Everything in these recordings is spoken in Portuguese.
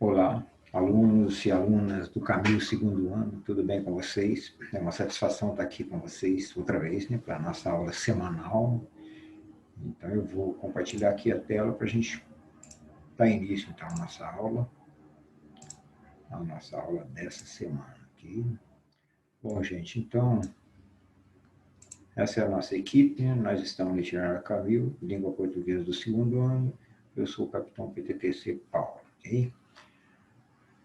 Olá, alunos e alunas do Camil segundo ano, tudo bem com vocês? É uma satisfação estar aqui com vocês outra vez, né, para a nossa aula semanal. Então, eu vou compartilhar aqui a tela para a gente dar início, então, à nossa aula dessa semana aqui. Bom, gente, então, essa é a nossa equipe, né? Nós estamos no Itinerário Camil, língua portuguesa do segundo ano. Eu sou o capitão PTTC Paulo, ok?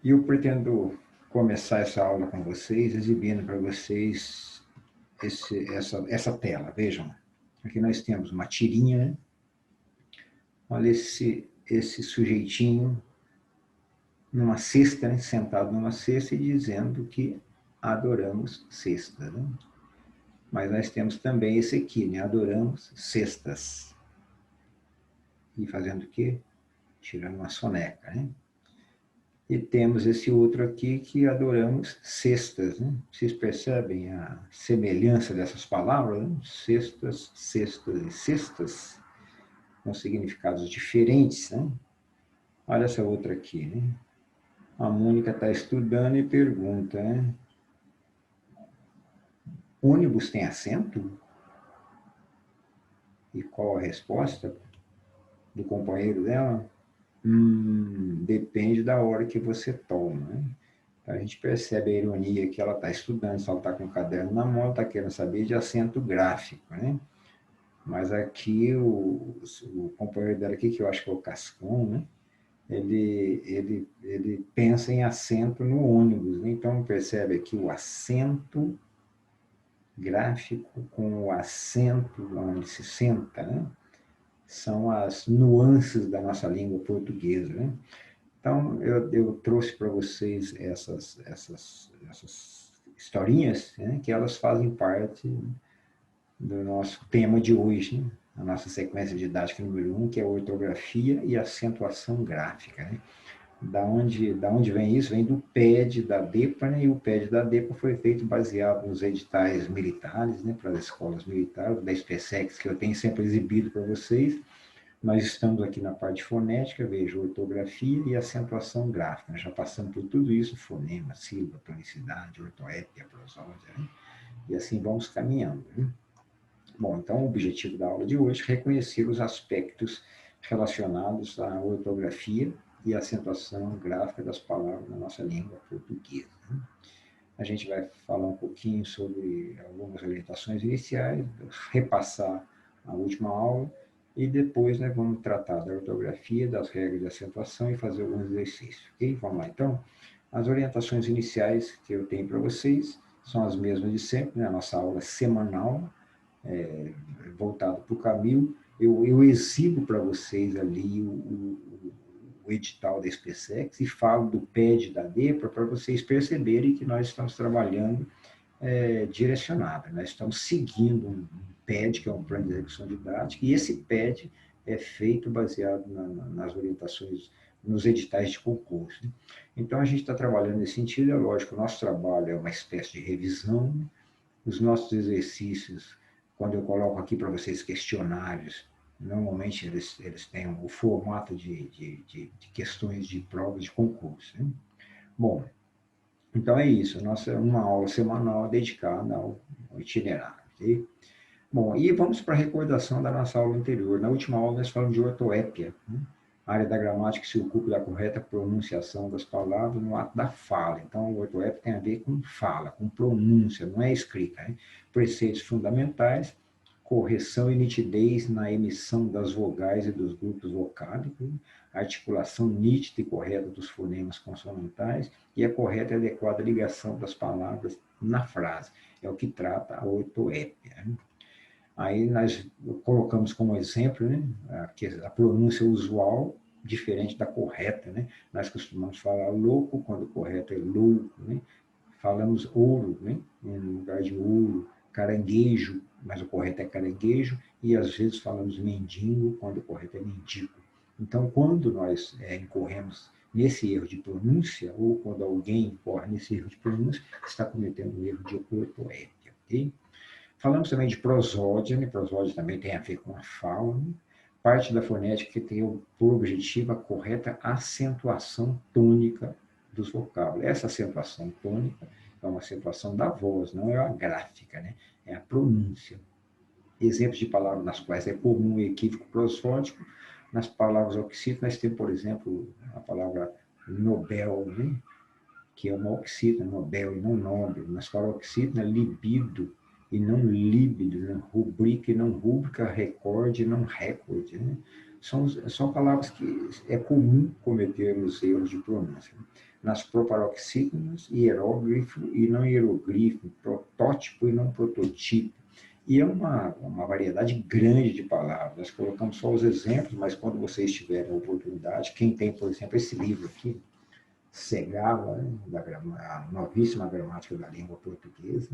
E eu pretendo começar essa aula com vocês, exibindo para vocês essa tela. Vejam, aqui nós temos uma tirinha, né? Olha esse sujeitinho numa cesta, né? Sentado numa cesta e dizendo que adoramos cestas, né? Mas nós temos também esse aqui, né? Adoramos cestas. E fazendo o quê? Tirando uma soneca, né? E temos esse outro aqui que adoramos cestas, né? Vocês percebem a semelhança dessas palavras? Né? Cestas, cestas e cestas, com significados diferentes, né? Olha essa outra aqui, né? A Mônica está estudando e pergunta, né? Ônibus tem assento? E qual a resposta do companheiro dela? Depende da hora que você toma, né? Então, a gente percebe a ironia que ela está estudando, se ela está com o caderno na mão, está querendo saber de acento gráfico, né? Mas aqui o companheiro dela aqui, que eu acho que é o Cascão, né? Ele pensa em assento no ônibus, né? Então percebe aqui o acento gráfico com o acento onde se senta, né? São as nuances da nossa língua portuguesa, né? Então, eu trouxe para vocês essas historinhas, né, que elas fazem parte do nosso tema de hoje, né? A nossa sequência didática número 1, que é a ortografia e acentuação gráfica, né? Da onde vem isso? Vem do PED da DEPA, né? E o PED da DEPA foi feito baseado nos editais militares, né, para as escolas militares, da SPSEX, que eu tenho sempre exibido para vocês. Nós estamos aqui na parte fonética, veja, ortografia e acentuação gráfica. Nós já passamos por tudo isso, fonema, sílaba, tonicidade, ortoépia, prosódia, né? E assim vamos caminhando, né? Bom, então o objetivo da aula de hoje é reconhecer os aspectos relacionados à ortografia e acentuação gráfica das palavras na nossa língua portuguesa, né? A gente vai falar um pouquinho sobre algumas orientações iniciais, repassar a última aula, e depois nós vamos tratar da ortografia, das regras de acentuação e fazer alguns exercícios, ok? Vamos lá, então. As orientações iniciais que eu tenho para vocês são as mesmas de sempre, né? A nossa aula semanal, voltada para o Camil. Eu exibo para vocês ali o edital da SPSEX e falo do PED da DEPA para vocês perceberem que nós estamos trabalhando direcionado. Nós estamos seguindo um PED, que é um plano de execução didática, e esse PED é feito baseado nas orientações, nos editais de concurso, né? Então, a gente está trabalhando nesse sentido. É lógico, o nosso trabalho é uma espécie de revisão, né? Os nossos exercícios, quando eu coloco aqui para vocês questionários, normalmente eles têm o formato de questões de provas de concurso, né? Bom, então é isso, nossa uma aula semanal dedicada ao itinerário, ok? Bom, e vamos para a recordação da nossa aula anterior. Na última aula nós falamos de ortoépia, né? A área da gramática que se ocupa da correta pronunciação das palavras no ato da fala. Então, o ortoépia tem a ver com fala, com pronúncia, não é escrita, né? Preceitos fundamentais, correção e nitidez na emissão das vogais e dos grupos vocálicos, articulação nítida e correta dos fonemas consonantais e a correta e adequada ligação das palavras na frase. É o que trata a ortoépia, né? Aí nós colocamos como exemplo, né, a pronúncia usual, diferente da correta, né? Nós costumamos falar louco, quando o correto é louco, né? Falamos ouro, né, em lugar de ouro, caranguejo, mas o correto é caranguejo, e às vezes falamos mendigo, quando o correto é mendigo. Então, quando nós incorremos nesse erro de pronúncia, ou quando alguém incorre nesse erro de pronúncia, está cometendo um erro de ortoépia, ok? Falamos também de prosódia, né? Prosódia também tem a ver com a fala, né? parte da fonética que tem por objetivo a correta acentuação tônica dos vocábulos. Essa acentuação tônica é uma acentuação da voz, não é a gráfica, né? É a pronúncia. Exemplos de palavras nas quais é comum o equívoco prosódico. Nas palavras oxítonas, nós temos, por exemplo, a palavra Nobel, né? Que é uma oxítona, Nobel e não Nobel. Nas palavras oxítonas, libido e não líbido, né? Rubrica e não rúbrica, recorde e não recorde. Né? São palavras que é comum cometermos erros de pronúncia. Né? Nas proparoxítonas, hierógrafo e não hieroglifo, protótipo e não prototipo. E é uma variedade grande de palavras. Nós colocamos só os exemplos, mas quando vocês tiverem a oportunidade, quem tem, por exemplo, esse livro aqui, Segava, né, a novíssima gramática da língua portuguesa,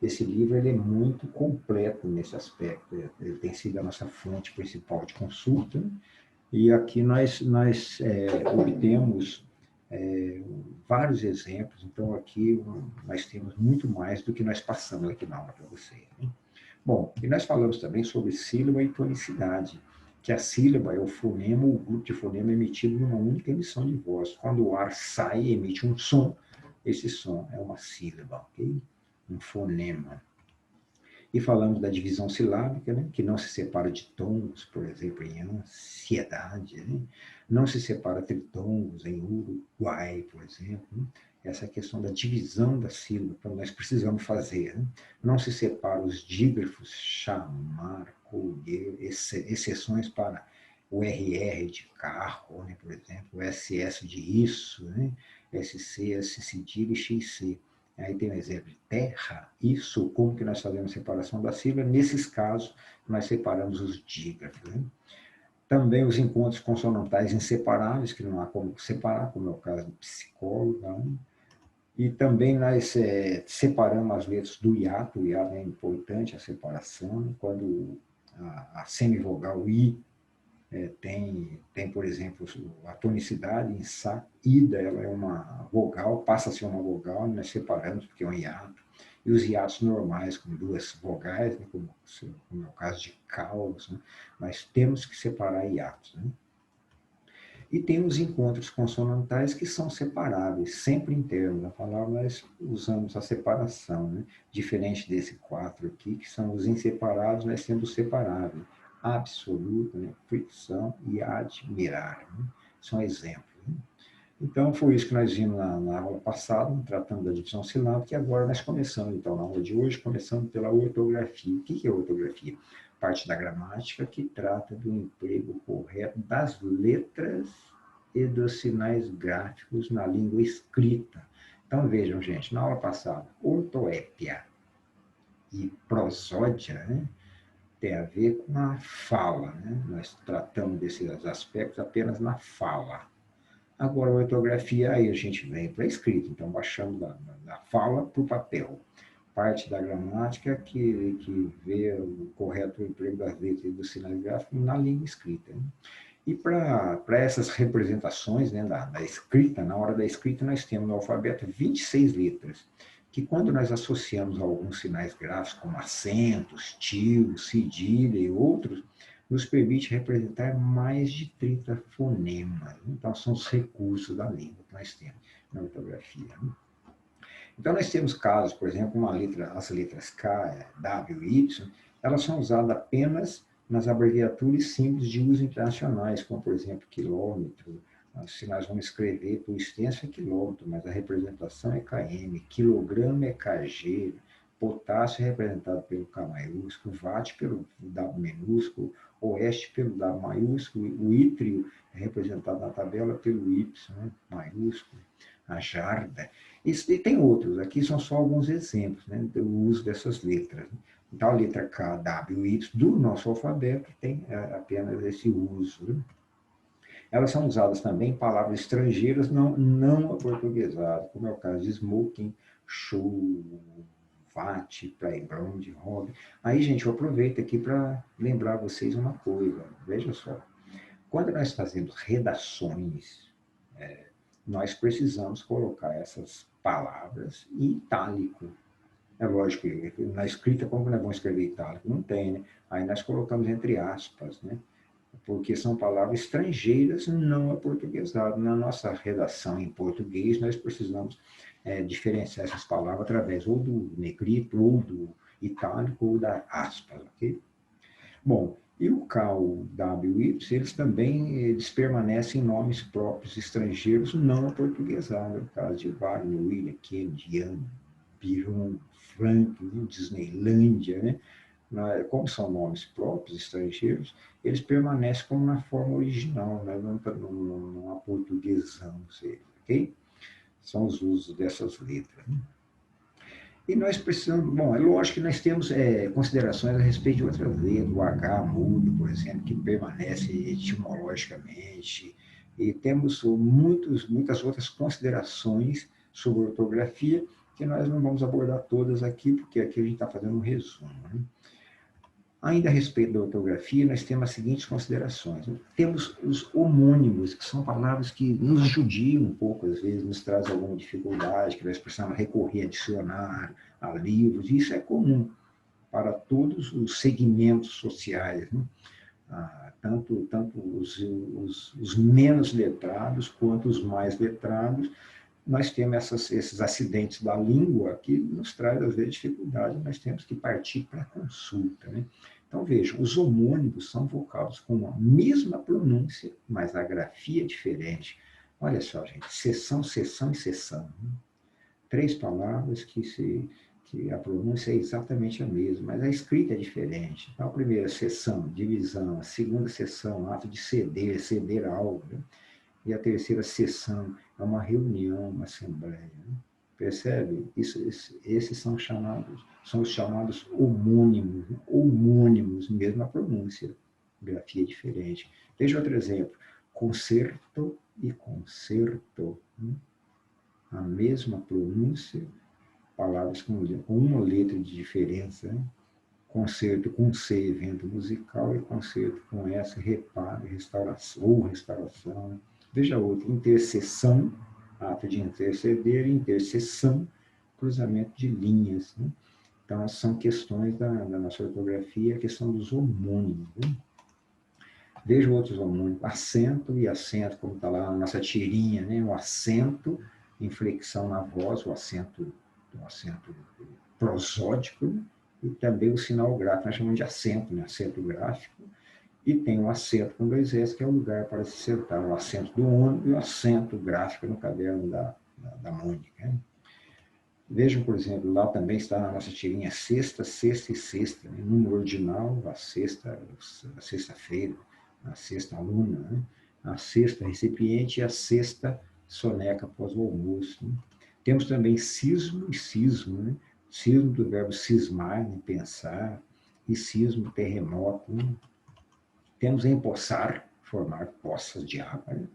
esse livro ele é muito completo nesse aspecto. Ele tem sido a nossa fonte principal de consulta, né? E aqui nós obtemos vários exemplos. Então, aqui nós temos muito mais do que nós passamos aqui na aula para vocês. Né? Bom, e nós falamos também sobre sílaba e tonicidade, que a sílaba é o fonema, o grupo de fonema emitido numa única emissão de voz. Quando o ar sai e emite um som, esse som é uma sílaba, ok? Um fonema. E falamos da divisão silábica, né, que não se separa de tons, por exemplo, em ansiedade, né? Não se separa tritongos em Uruguai, por exemplo. Né? Essa questão da divisão da sílaba, então nós precisamos fazer. Né? Não se separa os dígrafos, chamar, colher, exceções para o RR de carro, né, por exemplo, o SS de isso, né? SC, S cedilha e XC. Aí tem o exemplo de terra, isso, como que nós fazemos a separação da sílaba? Nesses casos, nós separamos os dígrafos. Né? Também os encontros consonantais inseparáveis, que não há como separar, como é o caso do psicólogo. Né? E também nós separamos as letras do hiato. O hiato é importante, a separação, né? Quando a semivogal I tem, por exemplo, a tonicidade em sa, ida, ela é uma vogal, passa a ser uma vogal, nós separamos porque é um hiato. E os hiatos normais, com duas vogais, né, como é o caso de caos, né, nós temos que separar hiatos. Né? E tem os encontros consonantais que são separáveis, sempre internos. Na palavra nós usamos a separação, né? Diferente desse 4 aqui, que são os inseparados, nós temos separáveis. Absoluto, né? Fricção e admirar. Né? São exemplos. Né? Então, foi isso que nós vimos na aula passada, tratando da divisão silábica, e agora nós começamos, então, na aula de hoje, começando pela ortografia. O que é ortografia? Parte da gramática que trata do emprego correto das letras e dos sinais gráficos na língua escrita. Então, vejam, gente, na aula passada, ortoépia e prosódia, né, tem a ver com a fala. Né? Nós tratamos desses aspectos apenas na fala. Agora, a ortografia, aí a gente vem para a escrita, então baixamos da fala para o papel. Parte da gramática que vê o correto emprego das letras e dos sinais gráficos na língua escrita. Né? E para essas representações, né, da escrita, na hora da escrita nós temos no alfabeto 26 letras, que quando nós associamos a alguns sinais gráficos, como acentos, tio, cedilha e outros, nos permite representar mais de 30 fonemas. Então, são os recursos da língua que nós temos na ortografia. Né? Então, nós temos casos, por exemplo, as letras K, W e Y, elas são usadas apenas nas abreviaturas símbolos de uso internacionais, como, por exemplo, quilômetro. Se nós vamos escrever por extenso é quilômetro, mas a representação é km, quilograma é kg, potássio é representado pelo K maiúsculo, watt pelo W minúsculo, oeste pelo W maiúsculo, o ítrio é representado na tabela pelo Y, né, maiúsculo, a jarda. E tem outros, aqui são só alguns exemplos, né, do uso dessas letras. Então, a letra K, W, Y do nosso alfabeto tem apenas esse uso. Né? Elas são usadas também em palavras estrangeiras não aportuguesadas, como é o caso de smoking, show, vat, playground, hobby. Aí, gente, eu aproveito aqui para lembrar vocês uma coisa. Veja só. Quando nós fazemos redações, nós precisamos colocar essas palavras em itálico. É lógico que na escrita, como nós vamos escrever itálico? Não tem, né? Aí nós colocamos entre aspas, né? porque são palavras estrangeiras não aportuguesadas. Na nossa redação em português, nós precisamos diferenciar essas palavras através ou do negrito, ou do itálico, ou da aspas, ok? Bom, e o K, o W, o Y, eles também permanecem nomes próprios estrangeiros não aportuguesados. No caso de Wagner, William, Kennedy, Ian, Biron, Frank, Disneylândia, né? Como são nomes próprios, estrangeiros, eles permanecem como na forma original, né? Não aportuguesamos eles, ok? São os usos dessas letras. Né? E nós precisamos, bom, é lógico que nós temos considerações a respeito de outras letras, o H mudo, por exemplo, que permanece etimologicamente, e temos muitas outras considerações sobre ortografia que nós não vamos abordar todas aqui, porque aqui a gente está fazendo um resumo. Né? Ainda a respeito da ortografia, nós temos as seguintes considerações. Temos os homônimos, que são palavras que nos judiam um pouco, às vezes nos traz alguma dificuldade, que nós precisamos recorrer a dicionário, a livros, e isso é comum para todos os segmentos sociais, né? Tanto os menos letrados quanto os mais letrados, nós temos esses acidentes da língua que nos traz, às vezes, dificuldade, nós temos que partir para a consulta. Né? Então, vejam, os homônimos são vocábulos com a mesma pronúncia, mas a grafia é diferente. Olha só, gente, sessão, sessão e sessão. Né? 3 palavras que a pronúncia é exatamente a mesma, mas a escrita é diferente. Então, a primeira sessão, divisão, a segunda sessão, ato de ceder, ceder algo, né? E a terceira sessão é uma reunião, uma assembleia. Né? Percebe? Esses são os chamados homônimos, né? Homônimos, mesma pronúncia, grafia diferente. Veja outro exemplo, concerto e concerto. Né? A mesma pronúncia, palavras com uma letra de diferença. Né? Concerto com C, evento musical, e concerto com S, reparo, restauração, ou restauração. Né? Veja outro, interseção, ato de interceder, interseção, cruzamento de linhas. Né? Então, são questões da nossa ortografia, a questão dos homônimos. Né? Veja outros homônimos, acento e acento, como está lá na nossa tirinha, né? O acento, inflexão na voz, o acento prosódico, né? E também o sinal gráfico, nós chamamos de acento, né? Acento gráfico, e tem o acento com 2 S, que é o lugar para se sentar, o acento do ônibus e o acento gráfico no caderno da Mônica. Né? Vejam, por exemplo, lá também está na nossa tirinha sexta, sexta e sexta, né? Número ordinal, a sexta-feira, a sexta aluna, né? A sexta recipiente e a sexta soneca após o almoço. Né? Temos também cismo e cismo, né? Cismo do verbo cismar, né? Pensar, e cismo, terremoto. Né? Temos empossar, formar poças de água, né?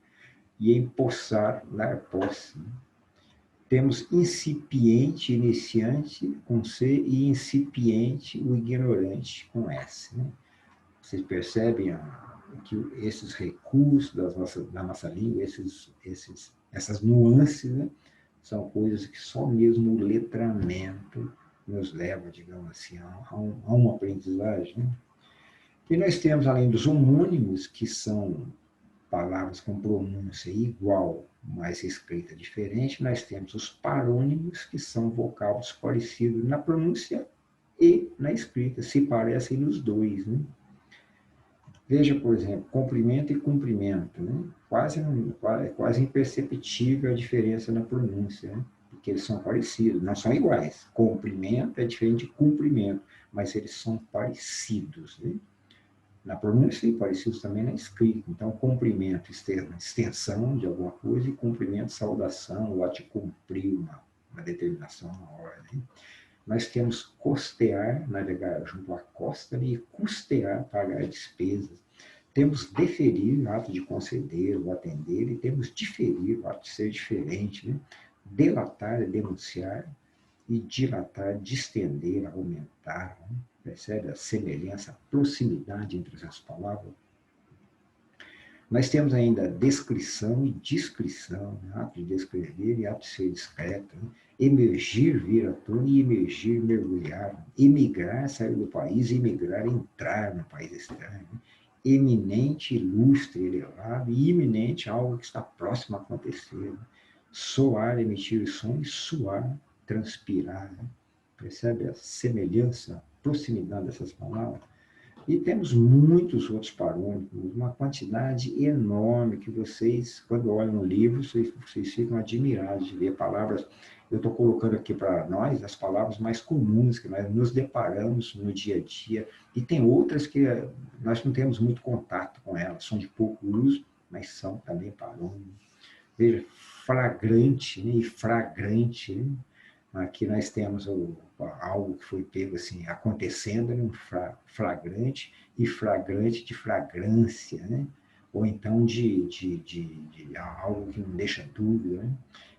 E empossar, dar posse. Né? Temos incipiente, iniciante, com C, e incipiente, o ignorante, com S. Né? Vocês percebem que esses recursos da nossa língua, essas nuances, né? São coisas que só mesmo o letramento nos leva, digamos assim, a uma aprendizagem. Né? E nós temos, além dos homônimos, que são palavras com pronúncia igual, mas escrita diferente, nós temos os parônimos, que são vocábulos parecidos na pronúncia e na escrita, se parecem nos dois. Né? Veja, por exemplo, comprimento e cumprimento. Né? Quase imperceptível a diferença na pronúncia, né? Porque eles são parecidos, não são iguais. Comprimento é diferente de cumprimento, mas eles são parecidos. Né? Na pronúncia e parecidos também na escrita. Então, cumprimento, extensão de alguma coisa, e cumprimento, saudação, o ato de cumprir uma determinação, uma ordem. Nós temos costear, navegar junto à costa, e custear, pagar despesas. Temos deferir, o ato de conceder ou atender, e temos diferir, o ato de ser diferente. Né? Delatar é denunciar, e dilatar, distender, aumentar. Né? Percebe a semelhança, a proximidade entre essas palavras? Nós temos ainda descrição e descrição, né? Ato de descrever e ato de ser discreto. Né? Emergir, vir à tona, e emergir, mergulhar. Emigrar, sair do país, emigrar, entrar no país estranho. Né? eminente, ilustre, elevado, e iminente, algo que está próximo a acontecer. Né? Soar, emitir som, e suar, transpirar. Né? Percebe a semelhança, a proximidade dessas palavras? E temos muitos outros parâmetros, uma quantidade enorme que vocês, quando olham no livro, vocês ficam admirados de ver palavras. Eu estou colocando aqui para nós as palavras mais comuns que nós nos deparamos no dia a dia, e tem outras que nós não temos muito contato com elas, são de pouco uso, mas são também parâmetros. Veja, flagrante, né, e fragrante, né? Aqui nós temos algo que foi pego assim, acontecendo em um flagrante e flagrante de fragrância, né? Ou então de algo que não deixa dúvida. Né?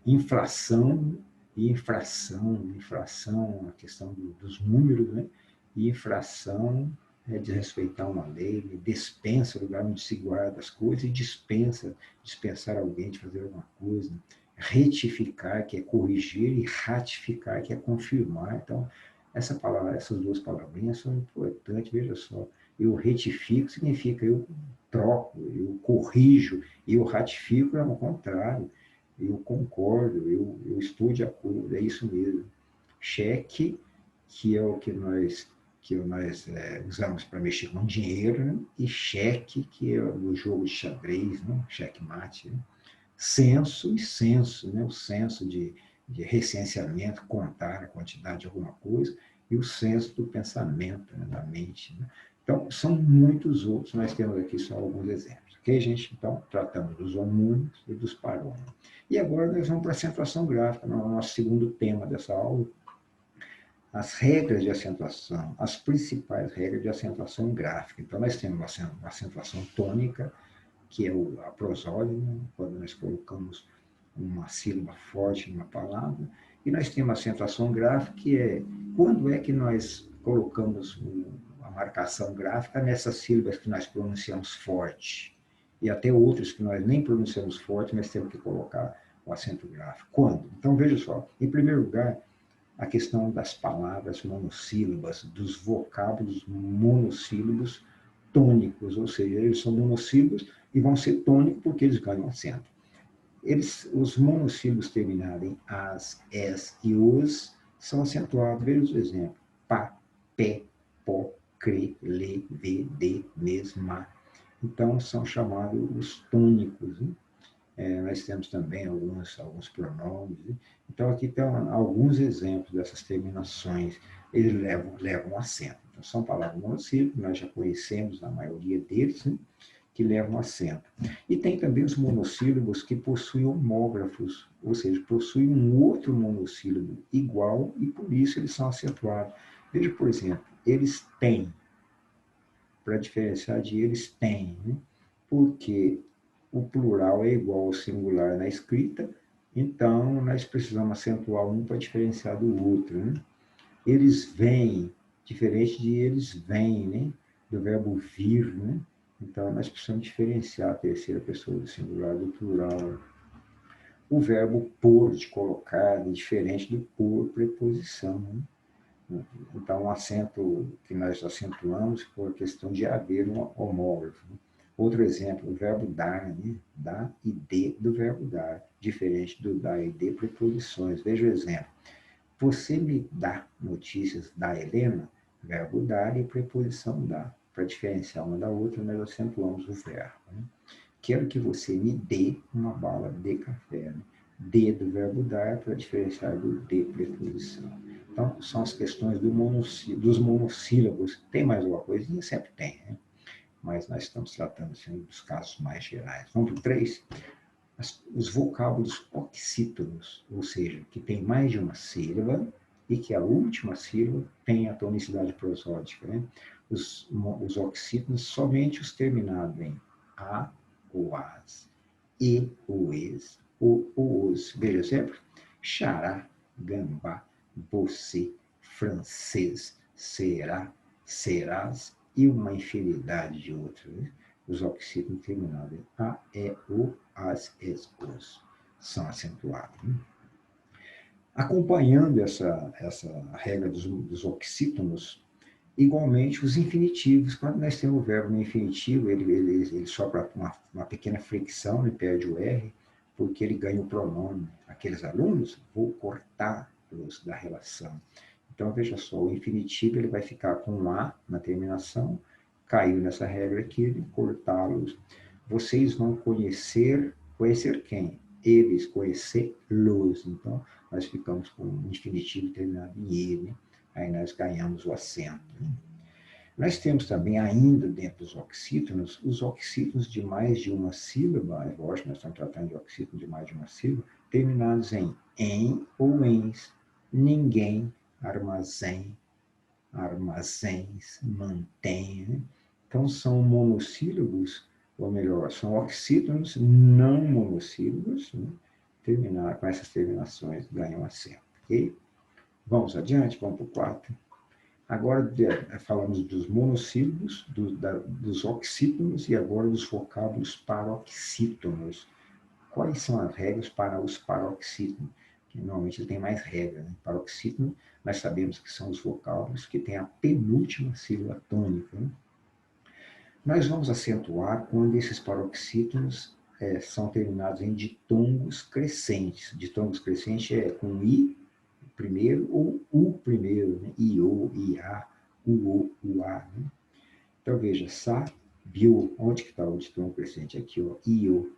Inflação e infração, a questão dos números, né? E infração é desrespeitar uma lei, dispensa o lugar onde se guarda as coisas e dispensar alguém de fazer alguma coisa. Retificar, que é corrigir, e ratificar, que é confirmar. Então, essas duas palavrinhas são importantes, veja só. Eu retifico significa eu troco, eu corrijo, eu ratifico é o contrário. Eu concordo, eu estou de acordo, é isso mesmo. Cheque, que é o que nós usamos para mexer com dinheiro, né? E cheque, que é o jogo de xadrez, né? Checkmate, né? Censo e censo, né? O censo de recenseamento, contar a quantidade de alguma coisa, e o censo do pensamento, né? Da mente. Né? Então, são muitos outros, nós temos aqui só alguns exemplos. Ok, gente? Então, tratamos dos homônimos e dos parônimos. E agora nós vamos para a acentuação gráfica, no nosso segundo tema dessa aula, as regras de acentuação, as principais regras de acentuação gráfica. Então, nós temos a acentuação tônica, que é a prosódia, né? Quando nós colocamos uma sílaba forte numa palavra, e nós temos a acentuação gráfica, que é quando é que nós colocamos a marcação gráfica nessas sílabas que nós pronunciamos forte, e até outras que nós nem pronunciamos forte, mas temos que colocar o acento gráfico. Quando? Então, veja só, em primeiro lugar, a questão das palavras monossílabas, dos vocábulos monossílabos tônicos, ou seja, eles são monossílabos e vão ser tônicos porque eles ganham acento. Os monossílabos terminados em as, es e os são acentuados. Veja os exemplos. Pá, pé, pó, cre, lê, vê, de, mesma. Então, são chamados os tônicos. Né? Nós temos também alguns pronomes. Né? Então, aqui estão alguns exemplos dessas terminações. Eles levam acento. Então, são palavras monossílabas, nós já conhecemos a maioria deles, né? Que levam acento. E tem também os monossílabos que possuem homógrafos, ou seja, possuem um outro monossílabo igual e por isso eles são acentuados. Veja, por exemplo, eles têm, para diferenciar de eles têm, né? Porque o plural é igual ao singular na escrita, então nós precisamos acentuar um para diferenciar do outro. Né? Eles vêm, diferente de eles vêm, né? Do verbo vir, né? Então, nós precisamos diferenciar a terceira pessoa do singular do plural. O verbo pôr, de colocar, é diferente do pôr, preposição. Né? Então, um acento que nós acentuamos por questão de haver um homógrafo. Né? Outro exemplo, o verbo dar, né? Dar e de do verbo dar, diferente do dar e de preposições. Veja o exemplo. Você me dá notícias da Helena, verbo dar e preposição dar. Para diferenciar uma da outra, nós acentuamos o verbo. Né? Quero que você me dê uma bala de café. Né? De do verbo dar para diferenciar do de preposição. Então, são as questões dos monossílabos. Tem mais alguma coisinha? Sempre tem, né? Mas nós estamos tratando assim, dos casos mais gerais. Vamos para o 3? Os vocábulos oxítonos, ou seja, que tem mais de uma sílaba e que a última sílaba tem a tonicidade prosódica. Né? Os oxítonos, somente os terminados em a, o as, e, o es, o os. Veja exemplo: xará, gambá, você, francês, será, serás e uma infinidade de outros. Né? Os oxítonos terminados em a, e, o, as, es, os são acentuados. Né? Acompanhando essa regra dos oxítonos, Igualmente, os infinitivos, quando nós temos o verbo no infinitivo, ele sopra uma pequena fricção, ele perde o R, porque ele ganha o pronome. Aqueles alunos, vou cortá-los da relação. Então, veja só, o infinitivo ele vai ficar com um A na terminação, caiu nessa regra aqui, cortá-los. Vocês vão conhecer quem? Eles, conhecê-los. Então, nós ficamos com um infinitivo terminado em ele, aí nós ganhamos o acento. Nós temos também, ainda dentro dos oxítonos, os oxítonos de mais de uma sílaba, lógico, nós estamos tratando de oxítonos de mais de uma sílaba, terminados em ou ens, ninguém, armazém, armazéns, mantenha. Então, são monossílabos, ou melhor, são oxítonos não monossílabos, né? Com essas terminações ganham acento, ok? Vamos adiante, vamos para o 4. Agora falamos dos monossílabos, dos oxítonos e agora dos vocábulos paroxítonos. Quais são as regras para os paroxítonos? Que normalmente tem mais regras. Né? Paroxítono, nós sabemos que são os vocábulos que têm a penúltima sílaba tônica. Né? Nós vamos acentuar quando esses paroxítonos são terminados em ditongos crescentes. Ditongos crescentes é com I primeiro ou U primeiro, né? I-O, I-A, U-O, U-A. Né? Então, veja, sabiu, onde que está o ditongo crescente? Aqui, ó, I-O.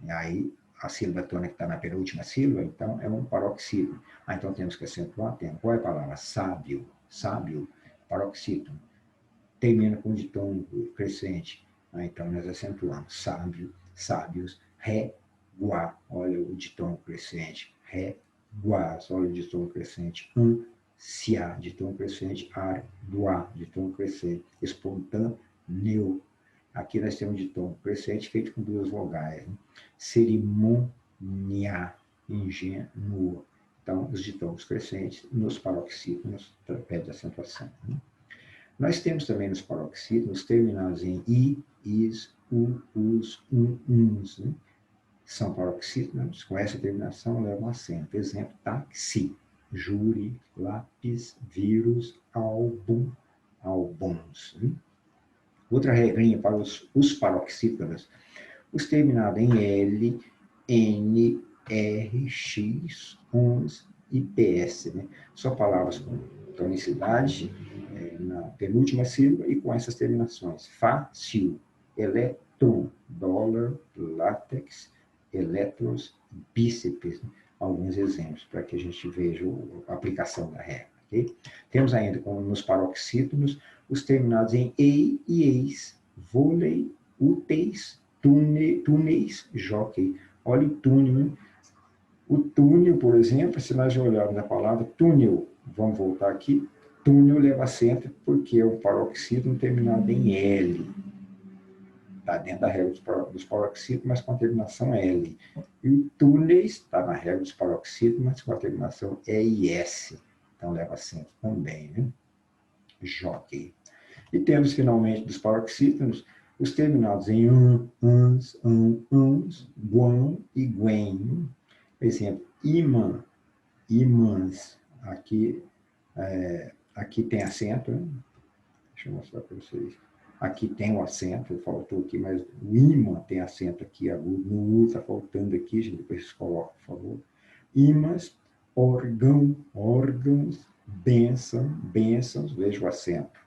Aí, a sílaba tônica que está na penúltima sílaba, então, é um paroxítono. Então, temos que acentuar, qual é a palavra? Sábio, sábio, paroxítono. Termina com ditongo crescente. Então, nós acentuamos, sábio, sábios, ré, guá. Olha o ditongo crescente, ré, guás, olha de tom crescente, ansiá, de tom crescente, arduá, de tom crescente, espontâneo. Aqui nós temos de tom crescente feito com duas vogais, né? Cerimônia, ingênuo. Então, os ditongos crescentes nos paroxítonos pede acentuação. Né? Nós temos também nos paroxítonos terminados em i, is, u, us, uns, né? São paroxítonos, com essa terminação levam acento. Exemplo, táxi, júri, lápis, vírus, álbum, álbuns. Outra regrinha para os paroxítonos, os terminados em L, N, R, X, ONS e PS. Né? São palavras com tonicidade na penúltima sílaba e com essas terminações. Fácil, elétron, dólar, látex, elétrons, bíceps, né? Alguns exemplos para que a gente veja a aplicação da regra. Okay? Temos ainda, como nos paroxítonos, os terminados em ei e eis, vôlei, úteis, túneis, jockey. Olha o túnel. Né? O túnel, por exemplo, se nós olharmos a palavra túnel, vamos voltar aqui, túnel leva acento porque é um paroxítono terminado em L. Está dentro da regra dos paroxítonos, mas com a terminação L. E o túneis está na regra dos paroxítonos, mas com a terminação E-I-S. Então, leva acento também, né? Jockey. E temos, finalmente, dos paroxítonos, os terminados em ans, uns, guão e guen. Por exemplo, imã, imãs. Aqui tem acento, né? Deixa eu mostrar para vocês. Aqui tem o acento, faltou aqui, mas o imã tem acento aqui, agudo. No U está faltando aqui, gente, depois vocês colocam, por favor. Imãs, órgão, órgãos, bênção, bênçãos, veja o acento.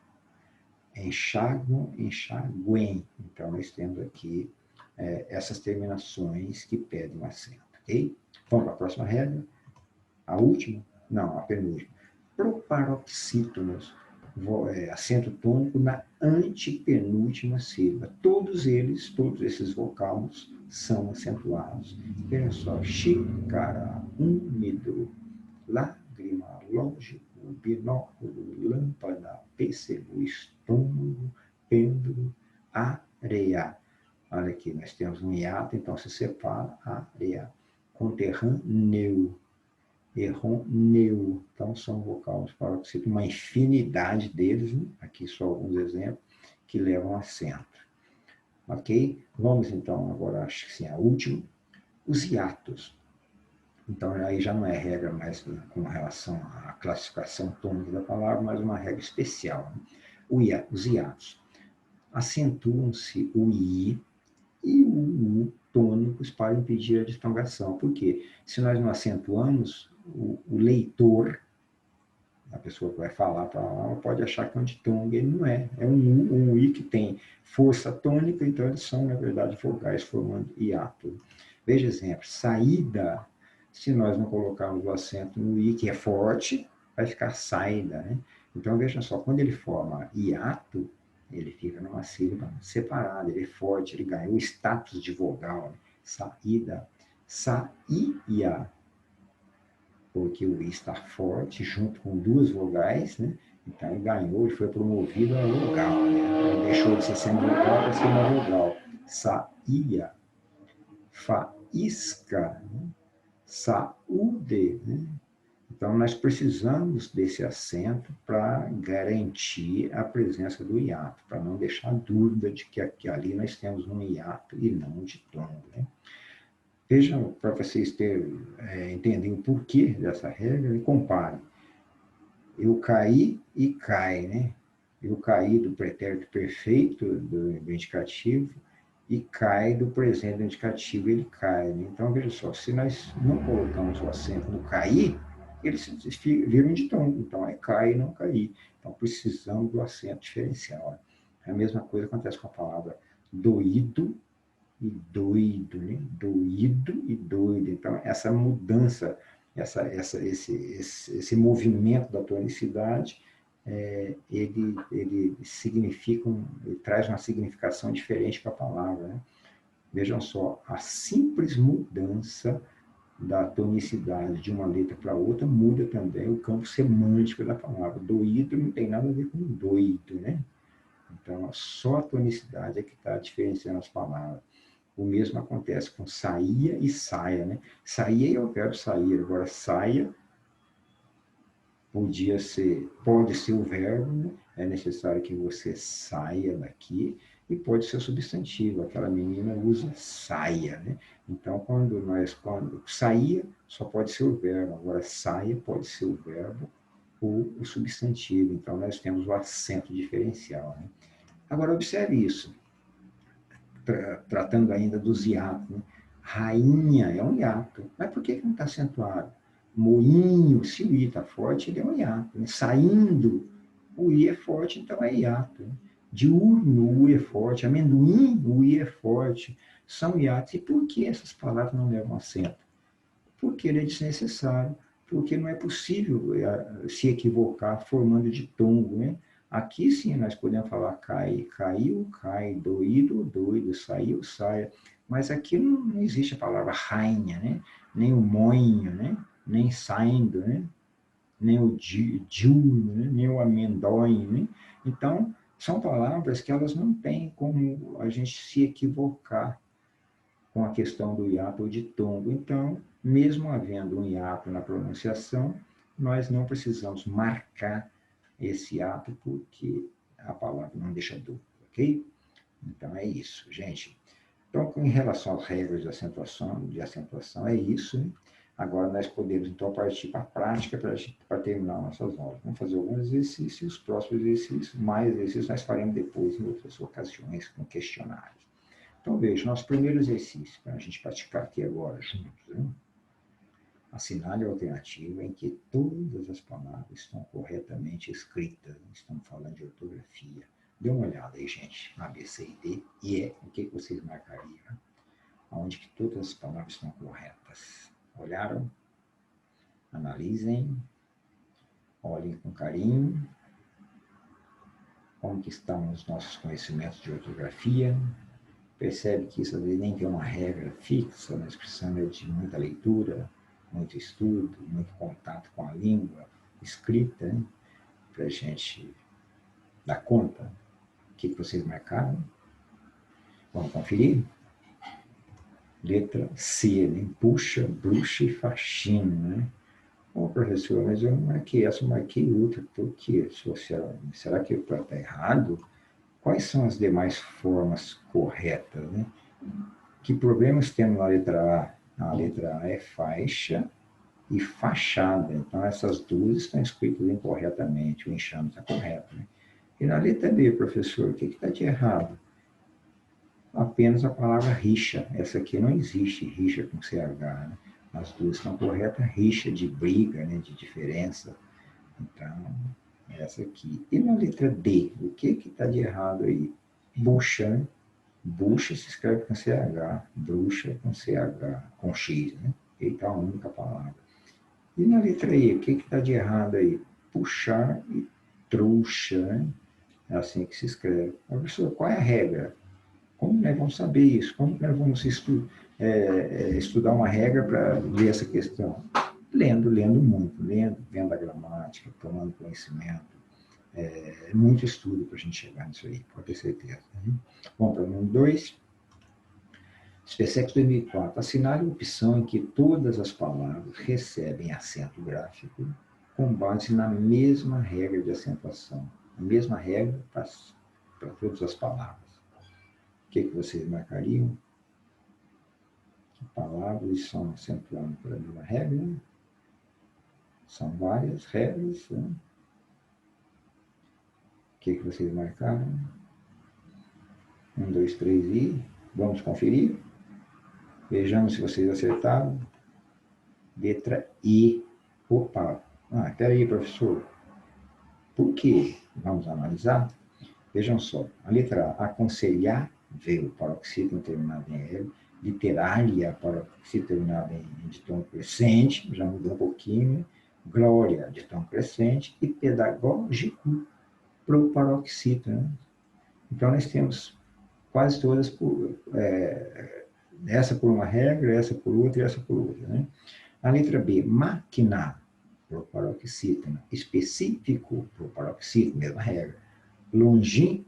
Enxáguam, enxaguem. Então, nós temos aqui essas terminações que pedem um acento, ok? Vamos para a próxima regra. A última? Não, a penúltima. Proparoxítonos. Acento tônico na antepenúltima sílaba. Todos esses vocábulos são acentuados. Veja só, xícara, úmido, lágrima, lógico, binóculo, lâmpada, pêssego, estômago, pêndulo, areia. Olha aqui, nós temos um hiato, então se separa, areia. Conterrâneo, errôneo. Então, são vocábulos paroxítonos, uma infinidade deles, né? Aqui só alguns exemplos, que levam acento. Ok? Vamos, então, agora, acho que sim, a última. Os hiatos. Então, aí já não é regra mais com relação à classificação tônica da palavra, mas uma regra especial. Né? os hiatos. Acentuam-se o I e o U tônicos para impedir a ditongação. Por quê? Se nós não acentuamos, o leitor, a pessoa que vai falar para a aula, pode achar que é um ditongo, ele não é. É um I que tem força tônica, então eles são, na verdade, vogais formando hiato. Veja exemplo, saída, se nós não colocarmos o acento no I, que é forte, vai ficar saída, né? Então, veja só, quando ele forma hiato, ele fica numa sílaba separada, ele é forte, ele ganha o status de vogal, né? Saída, saía, porque o I está forte, junto com duas vogais, né? Então ele ganhou e foi promovido a vogal, né? Ele deixou de ser semivogal para ser uma vogal. Saía, faísca, né? Saúde, né? Então nós precisamos desse acento para garantir a presença do hiato, para não deixar dúvida de que aqui, ali nós temos um hiato e não um ditongo, né? Vejam, para vocês entenderem o porquê dessa regra, e comparem. Eu caí e cai, né? Eu caí do pretérito perfeito do indicativo e cai do presente do indicativo, ele cai. Né? Então, veja só, se nós não colocamos o acento no cair, ele vira um ditongo. Então, é cai e não cair. Então, precisamos do acento diferencial. A mesma coisa acontece com a palavra doído e doido, né? Doído e doido. Então, essa mudança, esse movimento da tonicidade, ele significa, ele traz uma significação diferente para a palavra, né? Vejam só, a simples mudança da tonicidade de uma letra para outra muda também o campo semântico da palavra. Doído não tem nada a ver com doido, né? Então, só a tonicidade é que está diferenciando as palavras. O mesmo acontece com saía e saia, né? Saía é o verbo sair, agora saia pode ser o verbo, né? É necessário que você saia daqui, e pode ser substantivo, aquela menina usa saia, né? Então, quando saía, só pode ser o verbo, agora saia pode ser o verbo ou o substantivo, então nós temos o acento diferencial, né? Agora, observe isso, tratando ainda dos hiatos, né? Rainha é um hiato, mas por que não está acentuado? Moinho, se o I está forte, ele é um hiato. Né? Saindo, o I é forte, então é hiato. Né? Diurno, o U é forte. Amendoim, o I é forte. São hiatos. E por que essas palavras não levam acento? Porque ele é desnecessário. Porque não é possível se equivocar formando ditongo, né? Aqui sim nós podemos falar cai, caiu, cai, doído, doido, saiu, saia. Mas aqui não existe a palavra rainha, né? Nem o moinho, né? Nem saindo, né? Nem o diurno, né? Nem o amendoim, né? Então, são palavras que elas não têm como a gente se equivocar com a questão do hiato ou ditongo. Então, mesmo havendo um hiato na pronunciação, nós não precisamos marcar esse hiato porque a palavra não deixa dúvida, ok? Então, é isso, gente. Então, em relação às regras de acentuação é isso, né? Agora nós podemos, então, partir para a prática para terminar nossas aulas. Vamos fazer alguns exercícios, os próximos exercícios, mais exercícios nós faremos depois em outras ocasiões com questionários. Então, veja, nosso primeiro exercício, para a gente praticar aqui agora juntos, né? Assinale a alternativa em que todas as palavras estão corretamente escritas. Estamos falando de ortografia. Dê uma olhada aí, gente, A, B, C e D, e o que vocês marcariam? Onde que todas as palavras estão corretas. Olharam? Analisem. Olhem com carinho. Como que estão os nossos conhecimentos de ortografia? Percebe que isso às vezes nem tem uma regra fixa, nós precisamos de muita leitura, muito estudo, muito contato com a língua escrita, né? Para a gente dar conta. O que vocês marcaram? Vamos conferir? Letra C, né? Puxa, bruxa e faxina, né? Ô, professor, mas eu não marquei essa, eu marquei outra. Por quê? Será que está errado? Quais são as demais formas corretas, né? Que problemas temos na letra A? A letra A é faixa e fachada. Então, essas duas estão escritas incorretamente. O enxame está correto, né? E na letra B, professor, o que está de errado? Apenas a palavra rixa. Essa aqui não existe, rixa com CH, né? As duas estão corretas, rixa de briga, né, de diferença. Então, essa aqui. E na letra D, o que está de errado aí? Bucha, né? Bucha se escreve com CH, bruxa com CH, com X, né? Eita, a única palavra. E na letra E, o que está de errado aí? Puxar e trouxa, né? É assim que se escreve. Professor, qual é a regra? Como nós vamos saber isso? Como nós vamos estudar uma regra para ver essa questão? Lendo muito, vendo a gramática, tomando conhecimento. É muito estudo para a gente chegar nisso aí, pode ter certeza. Né? Bom, para o número 2, SPSEC 2004. Assinale a opção em que todas as palavras recebem acento gráfico com base na mesma regra de acentuação. A mesma regra para todas as palavras. O que vocês marcariam? Palavras estão acentuando pela mesma regra. São várias regras. Né? O que vocês marcaram? 1, 2, 3 e... Vamos conferir? Vejamos se vocês acertaram. Letra E. Opa! Espera aí, professor. Por quê? Vamos analisar? Vejam só. A letra A, aconselhar, veio paroxítono terminado em L. Literária, paroxítono terminado em de tom crescente, já mudou um pouquinho. Glória, de tom crescente. E pedagógico, pro paroxítono. Né? Então, nós temos quase todas essa por uma regra, essa por outra e essa por outra. Né? A letra B, máquina, proparoxítona. Específico, proparoxítona, mesma regra. Longínquo,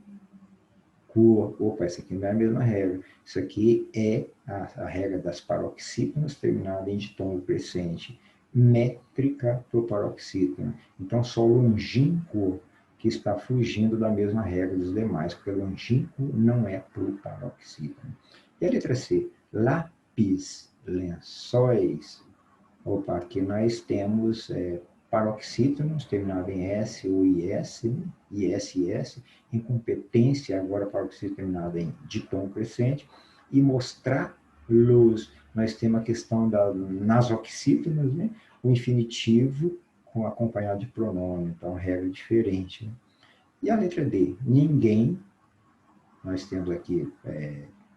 opa, essa aqui não é a mesma regra. Isso aqui é a regra das paroxítonas terminada em ditongo crescente. Métrica, proparoxítona. Então, só longínquo que está fugindo da mesma regra dos demais, porque longínquo não é proparoxítona. E a letra C, lápis, lençóis. Opa, aqui nós temos paroxítonos, terminado em S ou IS, né? ISS, incompetência, agora paroxítono terminado em ditom crescente, e mostrar luz. Nós temos a questão nas oxítonas, né? O infinitivo acompanhado de pronome, então regra diferente. Né? E a letra D, ninguém, nós temos aqui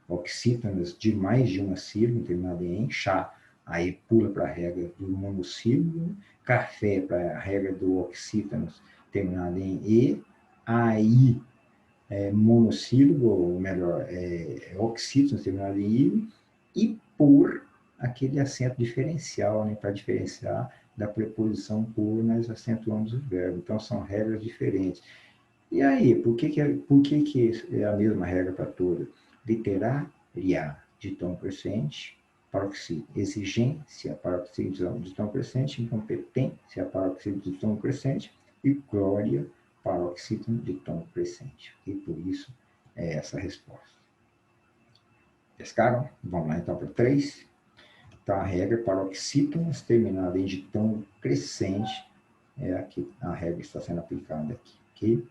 oxítonas de mais de uma sílaba, terminada em chá, aí pula para a regra do monossílabo, café para a regra do oxítonos, terminada em E, aí monossílabo, ou melhor, oxítonos, terminado em I, e por aquele acento diferencial, né, para diferenciar da preposição por, nós acentuamos o verbo. Então, são regras diferentes. E aí, por que é a mesma regra para todas? Literária, de tom crescente, paroxítono. Exigência, paroxítono de tom crescente. Incompetência, paroxítono de tom crescente. E glória, paroxítono de tom crescente. E por isso é essa a resposta. Pescaram? Vamos lá então para 3. Então, a regra paroxítonos terminada em tom crescente é aqui, a regra está sendo aplicada aqui, ok?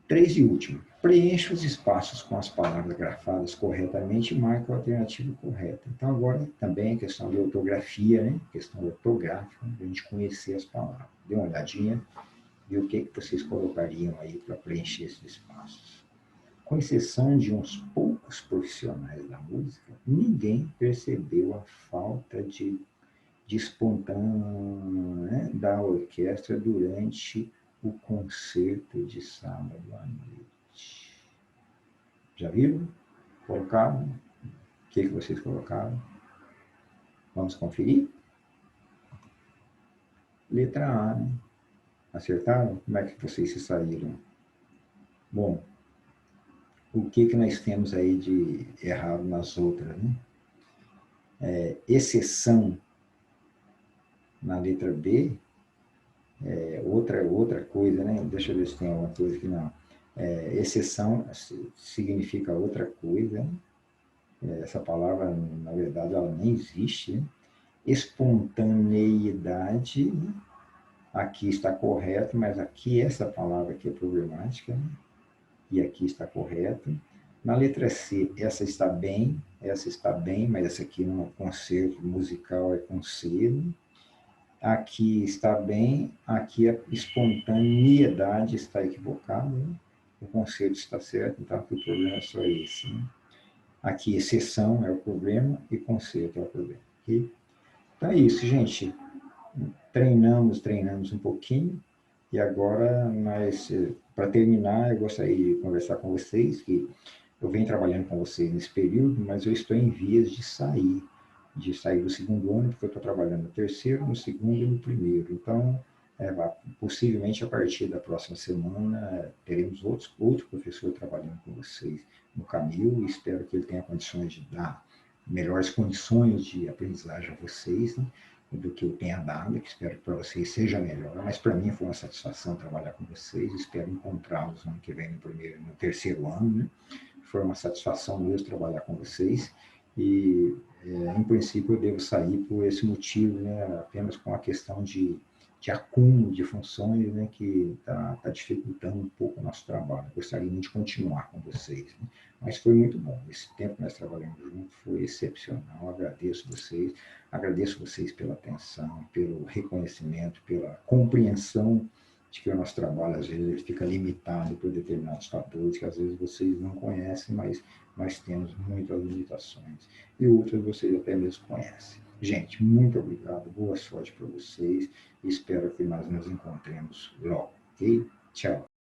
3 e último. Preencha os espaços com as palavras grafadas corretamente e marque a alternativa correta. Então, agora também a questão de ortografia, né? Questão ortográfica, para a gente conhecer as palavras. Dê uma olhadinha e o que vocês colocariam aí para preencher esses espaços. Com exceção de uns poucos profissionais da música, ninguém percebeu a falta de espontâneo, né, da orquestra durante o concerto de sábado à noite. Já viram? Colocaram? O que vocês colocaram? Vamos conferir? Letra A, né? Acertaram? Como é que vocês se saíram? Bom, o que nós temos aí de errado nas outras, né? Exceção na letra B, outra coisa, né? Deixa eu ver se tem alguma coisa aqui, não. Exceção significa outra coisa, né? Essa palavra, na verdade, ela nem existe, né? Espontaneidade, né? aqui está correto, mas aqui essa palavra aqui é problemática, né? E aqui está correto. Na letra C, essa está bem, mas essa aqui no concerto musical é com C. Né? Aqui está bem, aqui a espontaneidade está equivocada, né? O conceito está certo, então aqui o problema é só esse. Né? Aqui exceção é o problema e conceito é o problema. Okay? Então é isso, gente. Treinamos um pouquinho e agora, para terminar, eu gostaria de conversar com vocês, que eu venho trabalhando com vocês nesse período, mas eu estou em vias de sair do segundo ano, porque eu estou trabalhando no terceiro, no segundo e no primeiro. Então, possivelmente a partir da próxima semana teremos outro professor trabalhando com vocês no Camil, e espero que ele tenha condições de dar melhores condições de aprendizagem a vocês, né, do que eu tenha dado, que espero que para vocês seja melhor, mas para mim foi uma satisfação trabalhar com vocês, espero encontrá-los no ano que vem no terceiro ano, né? Foi uma satisfação mesmo trabalhar com vocês, e em princípio eu devo sair por esse motivo, né, apenas com a questão de acúmulo de funções, né, que está dificultando um pouco o nosso trabalho. Gostaria muito de continuar com vocês, né? Mas foi muito bom. Esse tempo que nós trabalhamos juntos foi excepcional. Agradeço vocês pela atenção, pelo reconhecimento, pela compreensão de que o nosso trabalho, às vezes, ele fica limitado por determinados fatores que, às vezes, vocês não conhecem, mas nós temos muitas limitações. E outras vocês até mesmo conhecem. Gente, muito obrigado, boa sorte para vocês e espero que nós nos encontremos logo, ok? Tchau.